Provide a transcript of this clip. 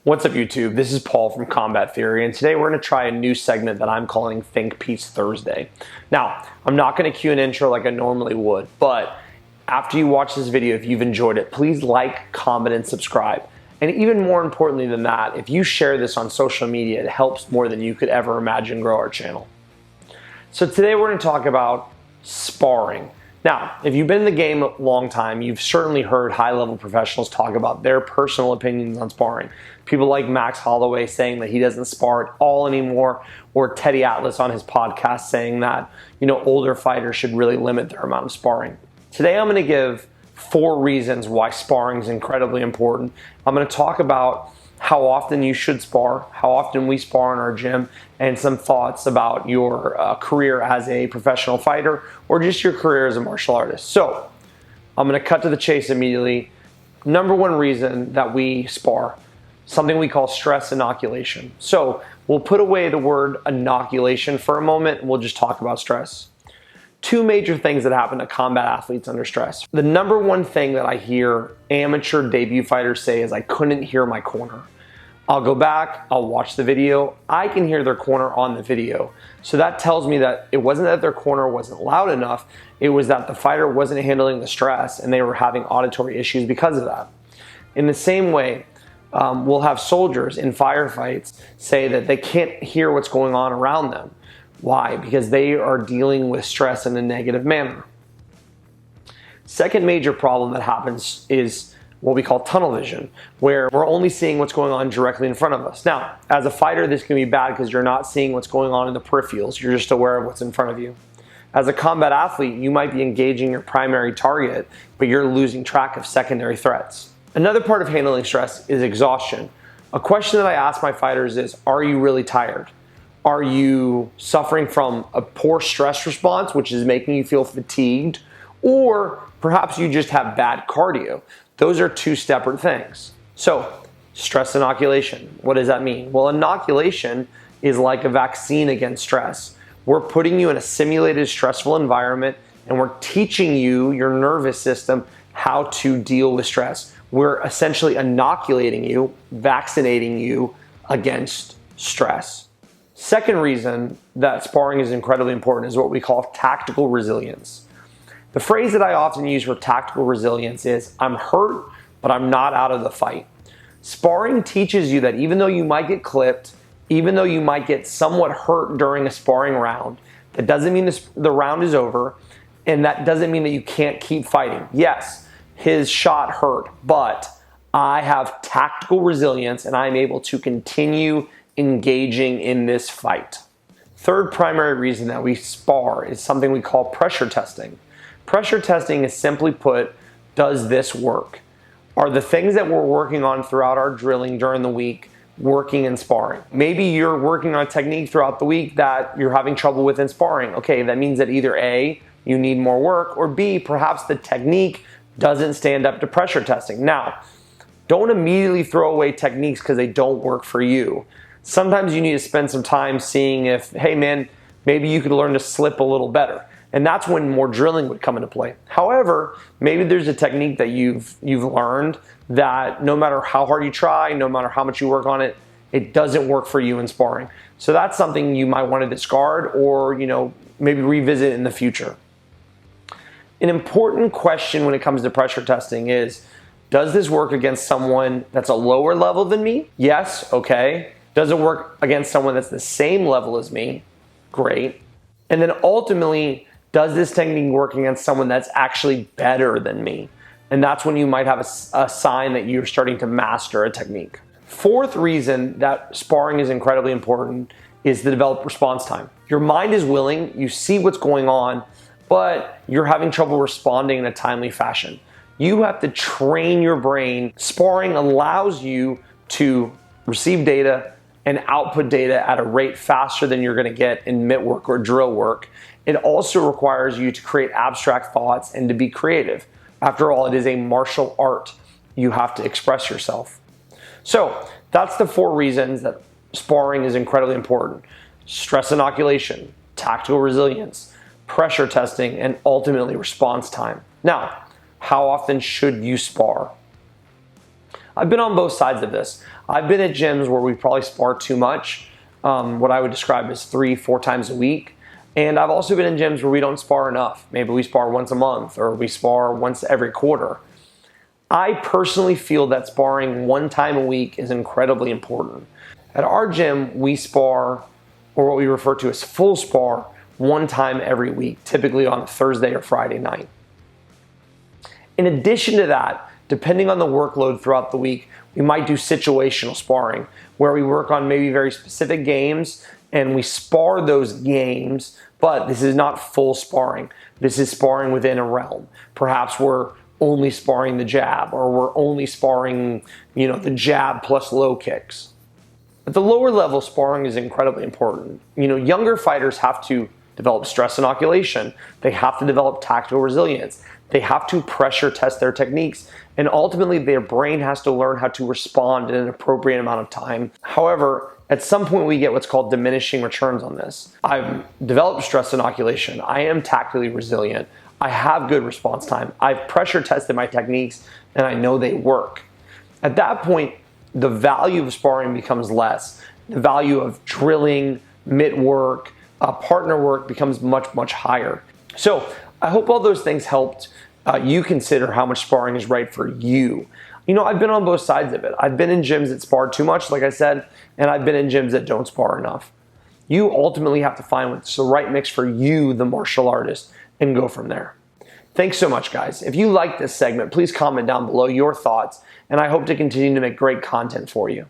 What's up, YouTube? This is Paul from Combat Theory, and today we're going to try a new segment that I'm calling Think Peace Thursday. Now, I'm not going to cue an intro like I normally would, but after you watch this video, if you've enjoyed it, please like, comment, and subscribe. And even more importantly than that, if you share this on social media, it helps more than you could ever imagine grow our channel. So today we're going to talk about sparring. Now, if you've been in the game a long time, you've certainly heard high-level professionals talk about their personal opinions on sparring. People like Max Holloway saying that he doesn't spar at all anymore, or Teddy Atlas on his podcast saying that, older fighters should really limit their amount of sparring. Today I'm going to give 4 reasons why sparring is incredibly important. I'm going to talk about how often you should spar, how often we spar in our gym, and some thoughts about your career as a professional fighter or just your career as a martial artist. So I'm going to cut to the chase immediately. Number 1 reason that we spar, something we call stress inoculation. So we'll put away the word inoculation for a moment and we'll just talk about stress. 2 major things that happen to combat athletes under stress. The number 1 thing that I hear amateur debut fighters say is, I couldn't hear my corner. I'll go back, I'll watch the video, I can hear their corner on the video. So that tells me that it wasn't that their corner wasn't loud enough, it was that the fighter wasn't handling the stress and they were having auditory issues because of that. In the same way, we'll have soldiers in firefights say that they can't hear what's going on around them. Why? Because they are dealing with stress in a negative manner. Second major problem that happens is what we call tunnel vision, where we're only seeing what's going on directly in front of us. Now, as a fighter, this can be bad because you're not seeing what's going on in the peripherals. You're just aware of what's in front of you. As a combat athlete, you might be engaging your primary target, but you're losing track of secondary threats. Another part of handling stress is exhaustion. A question that I ask my fighters is, are you really tired? Are you suffering from a poor stress response, which is making you feel fatigued? Or perhaps you just have bad cardio. Those are 2 separate things. So, stress inoculation, what does that mean? Well, inoculation is like a vaccine against stress. We're putting you in a simulated stressful environment and we're teaching you, your nervous system, how to deal with stress. We're essentially inoculating you, vaccinating you against stress. Second reason that sparring is incredibly important is what we call tactical resilience. The phrase that I often use for tactical resilience is, I'm hurt, but I'm not out of the fight. Sparring teaches you that even though you might get clipped, even though you might get somewhat hurt during a sparring round, that doesn't mean the round is over, and that doesn't mean that you can't keep fighting. Yes, his shot hurt, but I have tactical resilience and I'm able to continue engaging in this fight. Third primary reason that we spar is something we call pressure testing. Pressure testing is simply put, does this work? Are the things that we're working on throughout our drilling during the week working in sparring? Maybe you're working on a technique throughout the week that you're having trouble with in sparring. Okay, that means that either A, you need more work, or B, perhaps the technique doesn't stand up to pressure testing. Now, don't immediately throw away techniques because they don't work for you. Sometimes you need to spend some time seeing if, hey man, maybe you could learn to slip a little better. And that's when more drilling would come into play. However, maybe there's a technique that you've learned that no matter how hard you try, no matter how much you work on it, it doesn't work for you in sparring. So that's something you might want to discard or, maybe revisit in the future. An important question when it comes to pressure testing is, does this work against someone that's a lower level than me? Yes, okay. Does it work against someone that's the same level as me? Great. And then ultimately, does this technique work against someone that's actually better than me? And that's when you might have a sign that you're starting to master a technique. Fourth reason that sparring is incredibly important is the developed response time. Your mind is willing, you see what's going on, but you're having trouble responding in a timely fashion. You have to train your brain. Sparring allows you to receive data and output data at a rate faster than you're going to get in mitt work or drill work. It also requires you to create abstract thoughts and to be creative. After all, it is a martial art. You have to express yourself. So that's the 4 reasons that sparring is incredibly important. Stress inoculation, tactical resilience, pressure testing, and ultimately response time. Now, how often should you spar? I've been on both sides of this. I've been at gyms where we probably spar too much, what I would describe as 3-4 times a week. And I've also been in gyms where we don't spar enough. Maybe we spar once a month or we spar once every quarter. I personally feel that sparring 1 time a week is incredibly important. At our gym, we spar, or what we refer to as full spar, 1 time every week, typically on a Thursday or Friday night. In addition to that, depending on the workload throughout the week, we might do situational sparring, where we work on maybe very specific games and we spar those games, but this is not full sparring. This is sparring within a realm. Perhaps we're only sparring the jab, or we're only sparring, the jab plus low kicks. At the lower level, sparring is incredibly important. Younger fighters have to develop stress inoculation. They have to develop tactical resilience. They have to pressure test their techniques. And ultimately, their brain has to learn how to respond in an appropriate amount of time. However, at some point, we get what's called diminishing returns on this. I've developed stress inoculation. I am tactically resilient. I have good response time. I've pressure tested my techniques, and I know they work. At that point, the value of sparring becomes less. The value of drilling, mitt work, partner work becomes much, much higher. So I hope all those things helped you consider how much sparring is right for you. I've been on both sides of it. I've been in gyms that spar too much, like I said, and I've been in gyms that don't spar enough. You ultimately have to find what's the right mix for you, the martial artist, and go from there. Thanks so much, guys. If you like this segment, please comment down below your thoughts, and I hope to continue to make great content for you.